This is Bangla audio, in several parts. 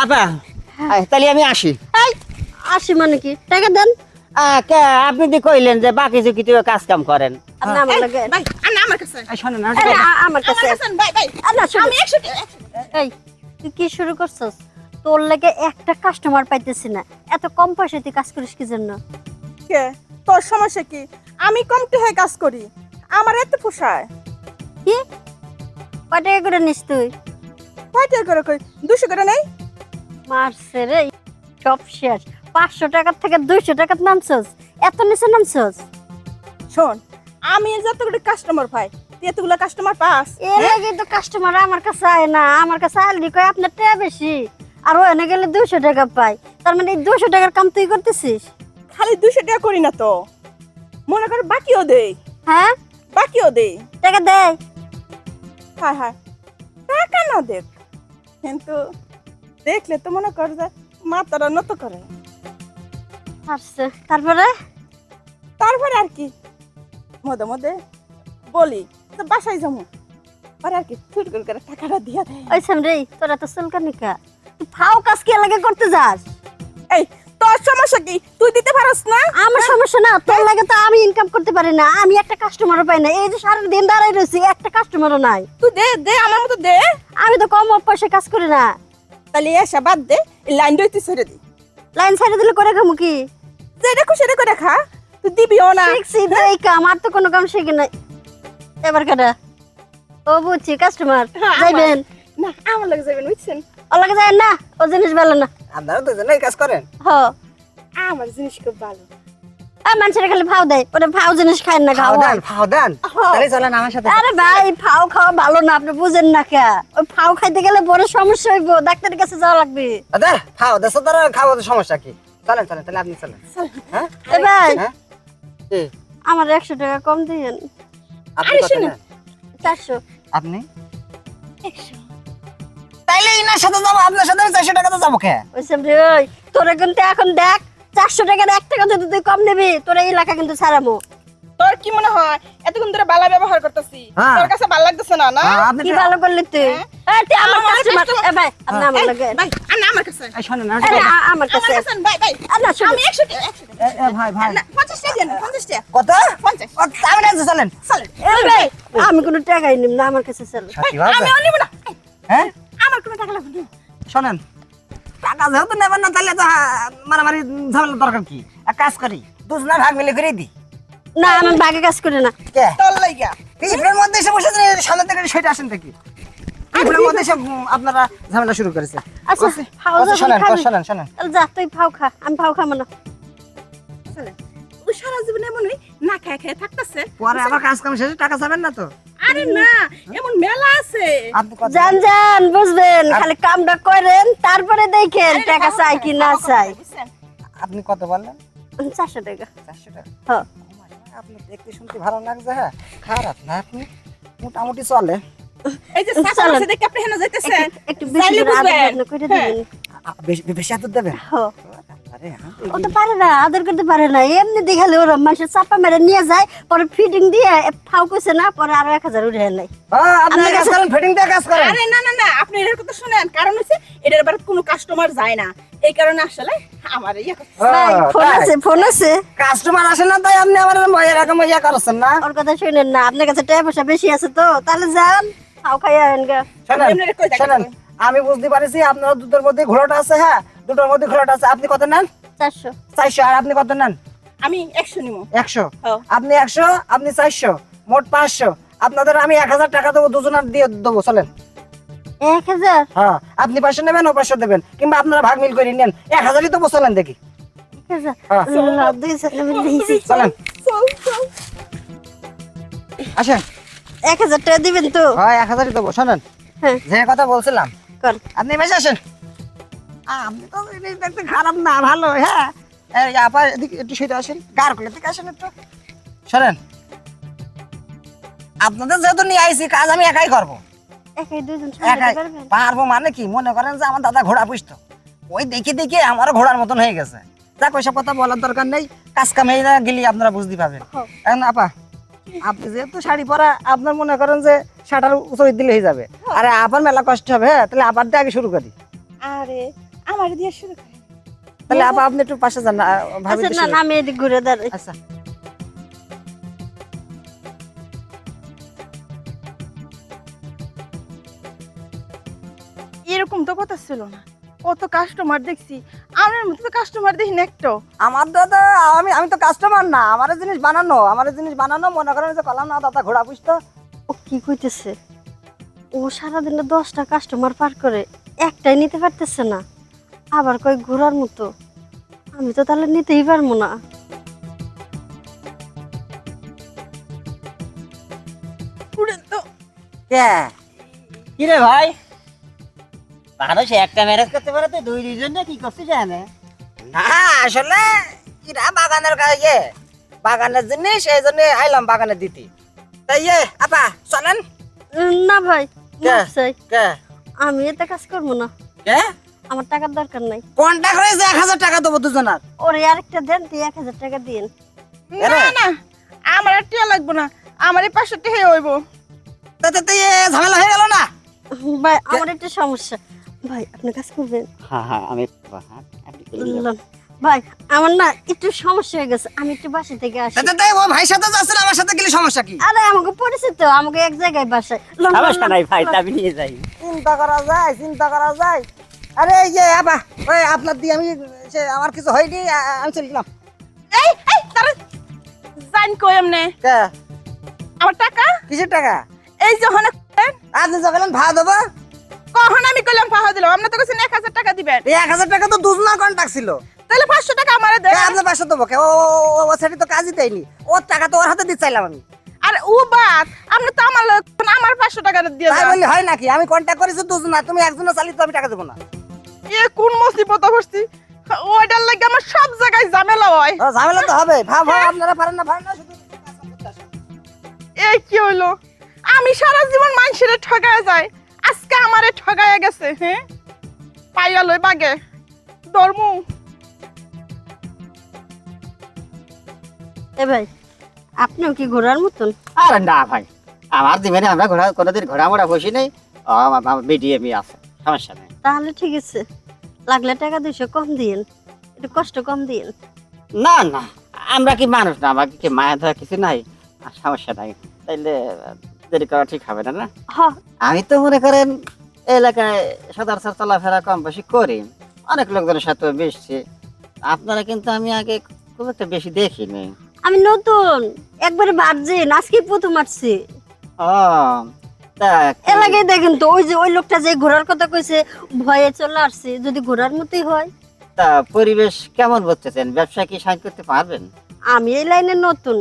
আপা তাহলে আমি আসি। এই আসি মানে কি টাকা দেন। আপনি যে কইলেন যে বাকি যে কিছু কাজ কাম করেন। আপনি আমার লাগে ভাই আন্না আমার কাছে শোনেন আরে আমার কাছে ভাই ভাই আল্লাহ আমি 100 টাকা এই তুই কি শুরু করছস? তোর লাগে একটা কাস্টমার পাইতেছি না, এত কম পয়সায় তুই কাজ করিস কি জন্য? কে তোর সমস্যা কি? আমি কম টাকায় কাজ করি, আমার এত পোষায়। কি কয় টাকা করে নিস তুই? কয় টাকা করে কই? 200 করে নেই? মারছে রে সব শেষ। 500 টাকার থেকে 200 টাকা নামছস, এত নিচে নামছস? শোন, আমি যতগুলো কাস্টমার পাই তুই এতগুলো কাস্টমার পাস? এর লাগে তো কাস্টমার আমার কাছে আয় না, আমার কাছে আইলি কয় আপনার টাকা বেশি, আর ওখানে গেলে 200 টাকা পাই। তার মানে এই 200 টাকার কাম তুই করতেছিস? খালি 200 টাকা করি না তো, মনে কর বাকিও দেই। হ্যাঁ বাকিও দেই। টাকা দেয়? হ্যাঁ হ্যাঁ, টাকা না দেখ, কিন্তু দেখলে তো মনে কর যে মাথাটা নত করে। আচ্ছা তারপরে? তারপরে আর কি মধ্যে মধ্যে বলি তো বাসায় যাবো, আর আর কি ছুট করে টাকাটা দিয়ে দেয়। ওই সামরে তোরা তো চুলকানি কা, তুই ফাও কাজ কে লাগে করতে যাস? এই তোর সমস্যা কি? তুই দিতে পারস না? আমার সমস্যা না, তোর লাগে তো আমি ইনকাম করতে পারি না, আমি একটা কাস্টমারও পাই না। এই যে সারা দিন দাঁড়াই রয়েছি, একটা কাস্টমারও নাই। তুই দে দে আমার মতো দে। আমি তো কম পয়সা কাজ করি না। তাহলে এসে বাদ দে, এই লাইন দই তুই ছেড়ে দি। লাইন ছাড়ে দিলে করে খামু কি? যেটা খুশি সেটা করে খা, তুই দিবিও না। শিখছি তো এই কাম, আর তো কোনো কাম শিখি নাই। এবার কেডা? ও বুঝছি কাস্টমার যাইবেন না, আমার লাগে যাবেন বুঝছেন? ওর লাগে যায় না, ও জিনিস ভালো না। আপনারা দুজনেই কাজ করেন? হ আমার জিনিস খুব ভালো। মানুষের খালি ফাও দেয়, ওটা ফাও জিনিস খায় না খাওয়া। ফাও দেন তাহলে চলেন আমার সাথে। আরে ভাই ফাও খাওয়া ভালো না, আপনি বুঝেন না কে? ওই ফাও খাইতে গেলে বড় সমস্যা হইব, ডাক্তারের কাছে যাওয়া লাগবে। দাদা ফাও দেশ তারা খাওয়া সমস্যা কি? চলেন চলেন তাহলে আপনি চলেন। হ্যাঁ এ ভাই হ্যাঁ কি আমার 100 টাকা কম দিয়েন। আপনি আরে কত শুনুন। নেন? 400। আপনি তাইলে ইনার সাথে যাবো, আপনার সাথে 400 টাকাতে যাবো কে? ওই সামনে ওই তোরা কিন্তু এখন দেখ 400 টাকার 1 টাকা যদি তুই কম নিবি, তোরা এই এলাকা কিন্তু ছাড়ামো। তোর কি মনে হয় এতক্ষণ ধরে বালা ব্যবহার করতেছি, হ্যাঁ। তোর কাছে ভালো লাগতেছে না? না আপনি কি ভালো করলি তুই? এই তুই আমার কাস্টমার। এ ভাই আপনি আমার এই, লাগে। ভাই আন্না আমার কাছে। শোনেন আরে আমার কাছে। ভাই ভাই আল্লাহ শুনুন। আমি 100 টাকা 100 টাকা। ভাই ভাই না 50 টাকা দেন, 50 টাকা। কত? 50 আমি না চলেন। চলেন। এই ভাই আমি কোনো টাকাই নিব না, আমার কাছে চল। সত্যি আমি অনিব না। হ্যাঁ আমার কোনো টাকা লাগবে না। শোনেন, টাকা যেহেতু নেবেন না তাহলে তো মারামারি ঝামেলা দরকার কি? এক কাজ করি, দুজনে ভাগ মিলে করে দিই। না আমি বাগে কাজ করি না। কে তোর লাইগা। পিঁপড়ের মধ্যে এসে বসেছেন, সামনে থেকে সেটা আসেন দেখি। পিঁপড়ের মধ্যে এসে আপনারা ঝামেলা শুরু করেছে। আচ্ছা ফাও শোনেন খাবি? শোনেন শোনেন, তাহলে যা তুই ফাও খা, আমি ফাও খাবো না। চলেন। ও সারা জীবন এমনই না খেয়ে খেয়ে থাকতেছে। পরে আবার কাজ কাম শেষে টাকা যাবেন না তো? আরে না, এমন মেলা আছে। আপনি কত? জান জান বুঝবেন, খালি কামটা করেন তারপরে দেখেন টাকা চাই কি না চাই। বুঝছেন? আপনি কত বললেন? 400 টাকা। 400 টাকা। হ্যাঁ আপনি দেখতে শুনতে ভালো লাগছে, হ্যাঁ খারাপ না, আপনি মোটামুটি চলে। এই যে সাথে চলেন। সাথে দেখে আপনি হেনা যাইতেছেন। একটু বেশি যাইলে করে আদর বুঝবেন। যত্ন করে হ্যাঁ। দিবেন। বেশি আদর দেবেন? হ্যাঁ আরে ও তো পারে না, আদর করতে পারে না, এমনি দেখালে ওরা মানুষের চাপা মেরে নিয়ে যায়, পরে ফিটিং দিয়ে ফাও কইছে না, পরে আরো 1000 উঠে নাই। আপনি কাজ করেন, ফিটিং দিয়ে কাজ করেন। আরে না না না, আপনি এর কথা শুনেন, কারণ হচ্ছে এটার বারে কোনো কাস্টমার যায় না, এই কারণে আসলে আমার ইয়া করছে। ভাই ফোন তাই? আছে, ফোন আছে। কাস্টমার আসে না তাই আপনি আমার এরকম ইয়া করছেন না? ওর কথা শুনেন না, আপনার কাছে টাকা পয়সা বেশি আছে তো, তাহলে যান ফাও খাইয়া আনেন গা। শোনেন এমনি কই দেখেন শোনেন, তো? আমি বুঝতে পারছি আপনার দুটোর মধ্যে ঘোড়াটা আছে, হ্যাঁ দুটোর মধ্যে ঘোড়াটা আছে। আপনি কত নেন? 400। 400। আর আপনি কত নেন? আমি 100 নিব। 100। হ্যাঁ। আপনি 100, আপনি 400, মোট 500। আপনাদের আমি 1000 টাকা দেবো, দুজনের দিয়ে দেবো, চলেন। 1000? হ্যাঁ আপনি 500 নেবেন, ও 500 দেবেন, কিংবা আপনারা ভাগ মিল করে নেন। 1000ই দেবো, চলেন দেখি। 1000? হ্যাঁ। না 200 নেবেন দিয়েছি। চলেন চল চল। আসেন। 1000 টাকা দিবেন তো? হ্যাঁ 1000ই দেবো। শোনেন, হ্যাঁ যে কথা বলছিলাম, কর। আপনি বেশি আসেন। আপনি তো জিনিস দেখতে খারাপ না, ভালো। হ্যাঁ এই আপা এদিকে একটু সেটা আসেন, গার খুলে দিকে আসেন একটু। শোনেন, আপনাদের যেহেতু নিয়ে আইছি, কাজ আমি একাই করবো। একাই দুজন একাই সামলাতে পারবেন? পারবো মানে কি, মনে করেন যে আমার দাদা ঘোড়া পুষতো, ওই দেখে দেখে আমারও ঘোড়ার মতন হয়ে গেছে। যাক ওইসব কথা বলার দরকার নেই, কাজ কামে না গেলে আপনারা বুঝতে পাবেন। হ্যাঁ। এখন আপা, আপনি যেহেতু শাড়ি পরা, আপনার মনে করেন যে শাড়ির উচড় দিলে হয়ে যাবে, আরে আবার মেলা কষ্ট হবে। হ্যাঁ তাহলে আবার দিয়ে আগে শুরু করি। আরে আমার দিয়ে শুরু করেন। তাহলে আপা আপনি একটু পাশে যান না, ভাবি আচ্ছা না না, আমি এদিক ঘুরে দাঁড়াই। আচ্ছা এরকম তো কথা ছিল না, কত কাস্টমার দেখছি, আমার মতো তো কাস্টমার দেখি না একটা। আমার দাদা আমি তো কাস্টমার না, আমার জিনিস বানানো মনে করেন যে কলাম না দাদা ঘোড়া পুষতো। ও কি কইতেছে? ও সারাদিনে 10টা কাস্টমার পার করে, একটাই নিতে পারতেছে না, আবার কই ঘোরার মতো। আমি তো তাহলে নিতেই পারবো না। পুরেন তো কে কি রে ভাই, মানুষ একটা ম্যারেজ করতে পারে তো দুই দুইজন না, কি করছিস জানে? না আসলে কিরা বাগানের বাগানের জিনিস এই জন্য আইলাম বাগানে দিতে। তাই আপা চলেন। না ভাই, কে? মাফ চাই। কে আমি এতে কাজ করবো না, কে আমার টাকার দরকার নাই। কন্টাক্ট হয়েছে 1000 টাকা দেবো দুজনার। ওরে আরেকটা দেন, তুই 1000 টাকা দিন। না না, আমার আর টিয়া লাগবো না, আমার এই 500 টাকা হইব। তাতে তো ঝামেলা হয়ে গেল না। ভাই আমার একটা সমস্যা, ভাই আপনি কাজ করবেন? হ্যাঁ হ্যাঁ, আমি আপনি করলেন। লন। ভাই আমার না একটু সমস্যা হয়ে গেছে, আমি একটু বাসা থেকে আসি। তাতে ও ভাইয়ের সাথে যাচ্ছেন, আমার সাথে গেলে সমস্যা কি? আরে আমাকে পরিচিত, আমাকে এক জায়গায় বাসায়। লন, লন, সমস্যা লন, নাই ভাই, লন। চাবি নিয়ে যাই। চিন্তা করা যায়। আরে আপা ওই আপনার দিয়ে আমি আমার কিছু হয়নি, আমি চলে গেলাম। এই এই তারা জান কই এমনে কে আমার টাকা? কিসের টাকা? এই যে হনে আপনি যখন ভাড়া দেবো কখন আমি কইলাম পাহা দিলাম, আপনি তো কইছেন 1000 টাকা দিবেন, এই 1000 টাকা তো দুজনার কন্টাক্ট ছিল। তাহলে 500 টাকা আমারে দেন। আপনি 500 দেবো কে? ও সেটি তো কাজই দেয়নি, ওর টাকা তো ওর হাতে দিতে চাইলাম আমি। আর ও বাত আপনি তো আমার 500 টাকা দিয়ে তাই দেন। বললি হয় নাকি? আমি কন্টাক্ট করেছি দুজনা, তুমি একজনে চালিয়ে তো আমি টাকা দেবো না। এ কোন মুসিবত পড়ছি, ওইটার লাগি আমার সব জায়গায় ঝামেলা হয়। ঝামেলা তো হবে, ভাব আপনারা পারেন না শুধু কাজ করতে আসেন। এই কি হইলো, আমি সারা জীবন মানুষের ঠগায় যাই, আজকে আমারে ঠগায় গেছে। হ্যাঁ পাইয়া লই বাগে ধর্ম। এ ভাই আপনিও কি ঘোরার মতন? আরে না ভাই, আমার জীবনে আমরা ঘোড়া কোনোদিন ঘোড়া মোড়া বসি নাই। আমার বিডিএমই আছে, সমস্যা নেই। তাহলে ঠিক আছে, লাগলে টাকা 200 কম দিন, একটু কষ্ট কম দিন। না না, আমরা কি মানুষ না, আমাকে কি মায়া ধরা কিছু নাই, আর সমস্যা নাই। তাইলে দেরি করা ঠিক হবে না। না হ, আমি তো মনে করেন এলাকায় সদরচর চলাফেরা কম বেশি করি, অনেক লোকজনের সাথে বেশছি। আপনারা কিন্তু আমি আগে খুব একটা বেশি দেখিনি। আমি নতুন, একবারে ভার্জিন, আজকে প্রথম আসছি। ও তা কি- এলাকায় দেখেন তো, ওই যে ওই লোকটা যে ঘোরার কথা কইছে, ভয়ে চলে আসছে, যদি ঘোরার মতোই হয়। তা পরিবেশ কেমন বুঝতেছেন? ব্যবসা কি সাহায্য করতে পারবেন? আমি এই লাইনে নতুন,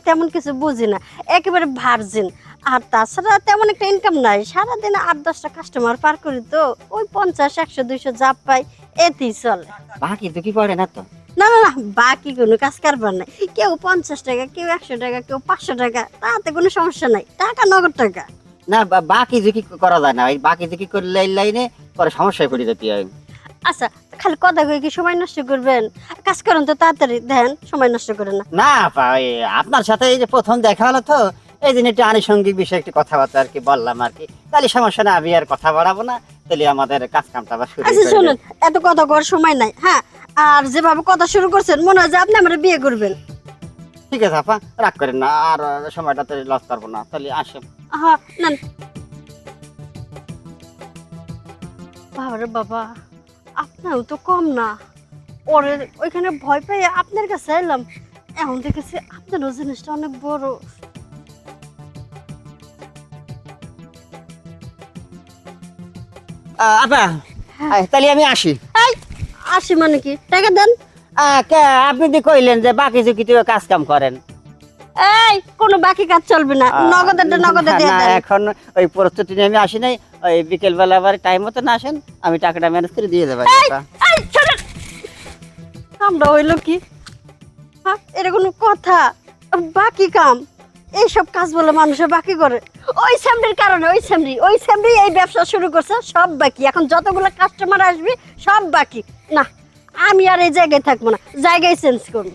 তেমন কিছু বুঝি না, একেবারে ভার্জিন। আর তাছাড়া তেমন একটা ইনকাম নাই, সারাদিনে 8-10টা কাস্টমার পার করি তো, ওই 50, 100, 200 যা পাই এতেই চলে। বাকি তো কি পড়ে না তো? না না না, বাকি কোনো কাজ কারবার নাই। কেউ 50 টাকা, কেউ 100 টাকা, কেউ 500 টাকা, তাতে কোনো সমস্যা নাই, টাকা নগদ টাকা। না বাকি যে কি করা যায় না, ওই বাকি যে কি করলে এই লাইনে পরে সমস্যায় পড়ে যেতে হয়। আচ্ছা খালি কথা কই কি সময় নষ্ট করবেন? কাজ করেন তো তাড়াতাড়ি, দেন সময় নষ্ট করেন না। না ভাই, আপনার সাথে এই যে প্রথম দেখা হলো তো, এই দিন একটু আনুষঙ্গিক বিষয়ে একটু কথাবার্তা আর কি বললাম আর কি। তাহলে সমস্যা না, আমি আর কথা বাড়াবো না, তাহলে আমাদের কাজ কামটা আবার শুরু আচ্ছা করে শুনুন, দেব। এত কথা করার সময় নাই। হ্যাঁ, আর যেভাবে কথা শুরু করছেন মনে হয় যে আপনি আমার বিয়ে করবেন। ঠিক আছে আপা, রাগ করেন না, আর সময়টাতে লস করবো না, তাহলে আসেন। হ্যাঁ নেন। বাবারে বাবা, আপনারও তো কম না, ওরে ওইখানে ভয় পেয়ে আপনার কাছে এলাম, এখন দেখেছি আপনারও জিনিসটা অনেক বড়। আপা তাহলে আমি আসি। এই আসি মানে কি, টাকা দেন। আপনি যে কইলেন যে বাকি যে কিছু কাজ কাম করেন, এই কোনো বাকি কাজ চলবে না, নগদে নগদে দিয়ে না, দেন। এখন ওই প্রস্তুতি নিয়ে আমি আসি নাই, ওই বিকেল বেলা আবার টাইম মতো না আসেন, আমি টাকাটা ম্যানেজ করে দিয়ে দেবো। আপা এই শোনেন, আমরা হইলো কি, হ্যাঁ এটা কোনো কথা? বাকি কাম, এইসব কাজ বলে মানুষে বাকি করে। ওই স্যামরির কারণে, ওই স্যামরি এই ব্যবসা শুরু করছে, সব বাকি। এখন যতগুলো কাস্টমার আসবে সব বাকি। না, আমি আর এই জায়গায় থাকবো না, জায়গায় চেঞ্জ করবো।